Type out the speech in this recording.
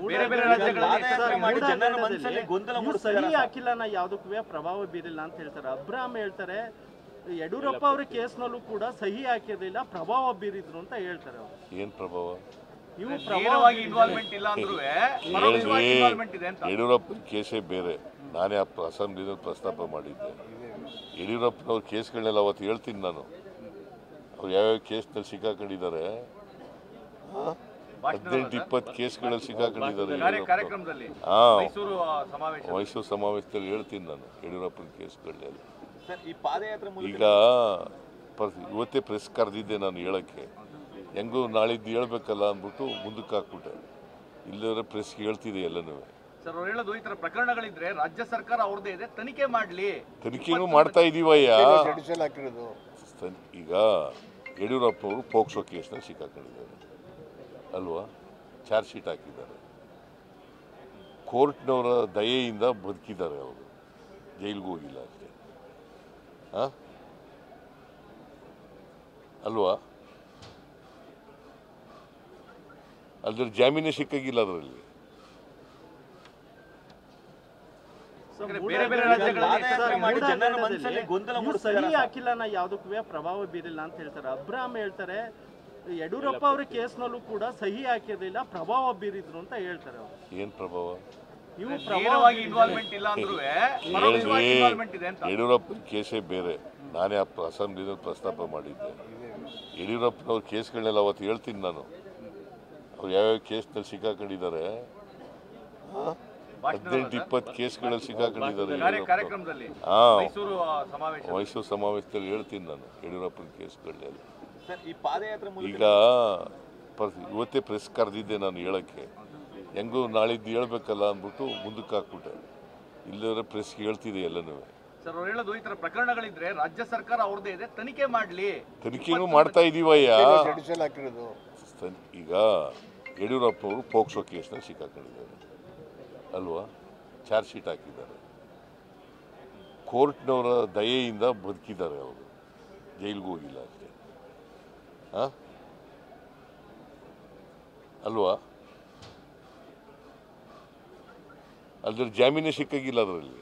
ಬೇರೆ ಬೇರೆ ರಾಜ್ಯಗಳಲ್ಲಿ ಗೊಂದಲ ಸಹಿ ಹಾಕಿಲ್ಲ ಯಾವುದಕ್ಕೂ ಪ್ರಭಾವ ಬೀರಿಲ್ಲ ಅಂತ ಹೇಳ್ತಾರೆ. ಅಬ್ರಾಮ್ ಹೇಳ್ತಾರೆ ಯಡಿಯೂರಪ್ಪ ಅವರ ಕೇಸ್ನಲ್ಲೂ ಕೂಡ ಸಹಿ ಹಾಕಿರಲಿಲ್ಲ, ಪ್ರಭಾವ ಬೀರಿದ್ರು ಅಂತ ಹೇಳ್ತಾರೆ. ಅವರು ಏನ್ ಪ್ರಭಾವ? ನೀವು ಪ್ರಭಾವವಾಗಿ ಇನ್ವಾಲ್ವ್ಮೆಂಟ್ ಇಲ್ಲ ಅಂದ್ರೂ ಯಡಿಯೂರಪ್ಪನ ಕೇಸೇ ಬೇರೆ. ನಾನೇ ಅಸೆಂಬ್ಲಿನಲ್ಲಿ ಪ್ರಸ್ತಾಪ ಮಾಡಿದ್ದೆ. ಯಡಿಯೂರಪ್ಪನವ್ರ ಕೇಸ್ಗಳನ್ನೆಲ್ಲ ಅವತ್ತು ಹೇಳ್ತೀನಿ ನಾನು. ಅವ್ರು ಯಾವ್ಯಾವ ಕೇಸ್ನಲ್ಲಿ ಸಿಕ್ಕಾಕೊಂಡಿದ್ದಾರೆ, 18-20 ಕೇಸ್ಗಳಲ್ಲಿ ಸಿಕ್ಕಾಕೊಂಡಿದ್ದಾರೆ. ಮೈಸೂರು ಸಮಾವೇಶದಲ್ಲಿ ಹೇಳ್ತೀನಿ ನಾನು ಯಡಿಯೂರಪ್ಪನ ಕೇಸ್ಗಳನ್ನೆಲ್ಲ. ಈಗ ಇವತ್ತೇ ಪ್ರೆಸ್ ಕರೆದಿದ್ದೆ ನಾನು ಹೇಳಕ್ಕೆ, ಹೆಂಗೂ ನಾಳಿದ್ದು ಹೇಳ್ಬೇಕಲ್ಲ ಅಂದ್ಬಿಟ್ಟು ಮುಂದಕ್ಕೆ ಹಾಕ್ಬಿಟ್ಟೆ. ಇಲ್ಲದ್ರೆ ಪ್ರೆಸ್ಗೆ ಹೇಳ್ತಿದೆ ಎಲ್ಲನೂ. ಸರ್ ಅವ್ರು ಹೇಳೋದು ಈ ತರ ಪ್ರಕರಣಗಳಿದ್ರೆ ರಾಜ್ಯ ಸರ್ಕಾರ ಅವ್ರದ್ದೇ ಇದೆ, ತನಿಖೆ ಮಾಡಲಿ. ತನಿಖೆನೂ ಮಾಡ್ತಾ ಇದೀವಯ್ಯ. ಈಗ ಯಡಿಯೂರಪ್ಪ ಅವರು ಪೋಕ್ಸೋ ಕೇಸ್ನಲ್ಲಿ ಸಿಕ್ಕಾಕೊಂಡಿದ್ದಾರೆ ಅಲ್ವಾ, ಚಾರ್ಜ್ ಶೀಟ್ ಹಾಕಿದ್ದಾರೆ. ಕೋರ್ಟ್ನವರ ದಯೆಯಿಂದ ಬದುಕಿದ್ದಾರೆ, ಅವರು ಜೈಲಿಗೆ ಹೋಗಿಲ್ಲ ಅಷ್ಟೇ ಅಲ್ವಾ. ಅದ್ರ ಜಾಮೀನೇ ಸಿಕ್ಕಾಗಿಲ್ಲ ಅದರಲ್ಲಿ. ಸಹಿ ಹಾಕಿಲ್ಲ ಯಾವುದಕ್ಕೂ ಪ್ರಭಾವ ಬೀರಿಲ್ಲ ಅಂತ ಹೇಳ್ತಾರೆ. ಅಬ್ರಾಮ್ ಹೇಳ್ತಾರೆ ಯಡಿಯೂರಪ್ಪ ಅವರ ಕೇಸ್ನಲ್ಲೂ ಕೂಡ ಸಹಿ ಹಾಕಿರಲಿಲ್ಲ, ಪ್ರಭಾವ ಬೀರಿದ್ರು ಅಂತ ಹೇಳ್ತಾರೆ. ಅವರು ಏನ್ ಪ್ರಭಾವ? ನೀವು ಪ್ರಭಾವವಾಗಿ ಇನ್ವಾಲ್ವ್ಮೆಂಟ್ ಇಲ್ಲ ಅಂದ್ರೂ ಯಡಿಯೂರಪ್ಪನ ಕೇಸೇ ಬೇರೆ. ನಾನೇ ಅಸೆಂಬ್ಲಿನಲ್ಲಿ ಪ್ರಸ್ತಾಪ ಮಾಡಿದ್ದೆ. ಯಡಿಯೂರಪ್ಪನವ್ರ ಕೇಸ್ಗಳನ್ನೆಲ್ಲ ಅವತ್ತು ಹೇಳ್ತೀನಿ ನಾನು. ಅವ್ರು ಯಾವ್ಯಾವ ಕೇಸ್ನಲ್ಲಿ ಸಿಕ್ಕಾಕೊಂಡಿದ್ದಾರೆ, 18-20 ಕೇಸ್ಗಳಲ್ಲಿ ಸಿಕ್ಕಾಕೊಂಡಿದ್ದಾರೆ. ಮೈಸೂರು ಸಮಾವೇಶದಲ್ಲಿ ಹೇಳ್ತೀನಿ ನಾನು ಯಡಿಯೂರಪ್ಪನ ಕೇಸ್ಗಳನ್ನೆಲ್ಲ. ಈಗ ಇವತ್ತೇ ಪ್ರೆಸ್ ಕರೆದಿದ್ದೆ ನಾನು ಹೇಳಕ್ಕೆ, ಹೆಂಗೂ ನಾಳಿದ್ದು ಹೇಳ್ಬೇಕಲ್ಲ ಅಂದ್ಬಿಟ್ಟು ಮುಂದಕ್ಕೆ ಹಾಕ್ಬಿಟ್ಟೆ. ಇಲ್ಲದ್ರೆ ಪ್ರೆಸ್ಗೆ ಹೇಳ್ತಿದೆ ಎಲ್ಲನೂ. ಸರ್ ಅವ್ರು ಹೇಳೋದು ಈ ತರ ಪ್ರಕರಣಗಳಿದ್ರೆ ರಾಜ್ಯ ಸರ್ಕಾರ ಅವ್ರದ್ದೇ ಇದೆ, ತನಿಖೆ ಮಾಡಲಿ. ತನಿಖೆನೂ ಮಾಡ್ತಾ ಇದೀವಯ್ಯ. ಈಗ ಯಡಿಯೂರಪ್ಪ ಅವರು ಪೋಕ್ಸೋ ಕೇಸ್ನಲ್ಲಿ ಸಿಕ್ಕಾಕೊಂಡಿದ್ದಾರೆ ಅಲ್ವಾ, ಚಾರ್ಜ್ ಶೀಟ್ ಹಾಕಿದ್ದಾರೆ. ಕೋರ್ಟ್ನವರ ದಯೆಯಿಂದ ಬದುಕಿದ್ದಾರೆ, ಅವರು ಜೈಲಿಗೆ ಹೋಗಿಲ್ಲ ಅಷ್ಟೇ ಅಲ್ವಾ. ಅದ್ರ ಜಾಮೀನೇ ಸಿಕ್ಕಾಗಿಲ್ಲ ಅದರಲ್ಲಿ.